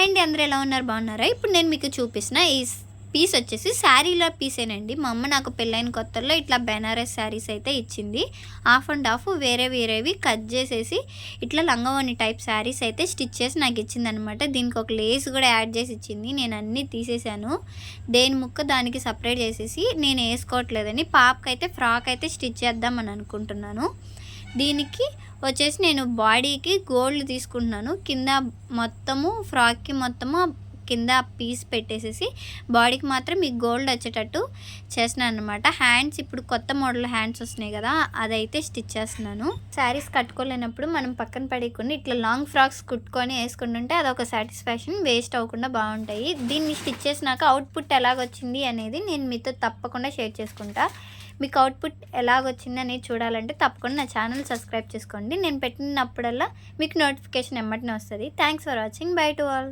Hi అండి, అందరూ ఎలా ఉన్నారు? బాగున్నారా? ఇప్పుడు నేను మీకు చూపిస్తున్న ఈ పీస్ వచ్చేసి శారీలో పీసేనండి. మా అమ్మ నాకు పెళ్ళైన కొత్తల్లో ఇట్లా బెనారస్ శారీస్ అయితే ఇచ్చింది. హాఫ్ అండ్ హాఫ్ వేరేవి కట్ చేసేసి ఇట్లా లంగావోణి టైప్ శారీస్ అయితే స్టిచ్ చేసి నాకు ఇచ్చిందనమాట. దీనికి ఒక లేస్ కూడా యాడ్ చేసి ఇచ్చింది. నేను అన్నీ తీసేసాను. దేని ముక్క దానికి సపరేట్ చేసేసి నేను వేసుకోవట్లేదని పాపకైతే ఫ్రాక్ అయితే స్టిచ్ చేద్దామని అనుకుంటున్నాను. దీనికి వచ్చేసి నేను బాడీకి గోల్డ్ తీసుకుంటున్నాను. కింద మొత్తము ఫ్రాక్కి మొత్తము కింద పీస్ పెట్టేసేసి బాడీకి మాత్రం ఈ గోల్డ్ వచ్చేటట్టు చేస్తున్నాను అనమాట. హ్యాండ్స్ ఇప్పుడు కొత్త మోడల్ హ్యాండ్స్ వస్తున్నాయి కదా, అదైతే స్టిచ్ చేస్తున్నాను. శారీస్ కట్టుకోలేనప్పుడు మనం పక్కన పడేయకుండా ఇట్లా లాంగ్ ఫ్రాక్స్ కుట్టుకొని వేసుకుంటుంటే అదొక సాటిస్ఫాక్షన్, వేస్ట్ అవ్వకుండా బాగుంటాయి. దీన్ని స్టిచ్ చేసినాక అవుట్పుట్ ఎలాగొచ్చింది అనేది నేను మీతో తప్పకుండా షేర్ చేసుకుంటా. మీకు అవుట్పుట్ ఎలాగొచ్చింది అనేది చూడాలంటే తప్పకుండా నా ఛానల్ సబ్స్క్రైబ్ చేసుకోండి. నేను పెట్టినప్పుడల్లా మీకు నోటిఫికేషన్ ఎమ్మటనే వస్తుంది. Thanks for watching. By to all.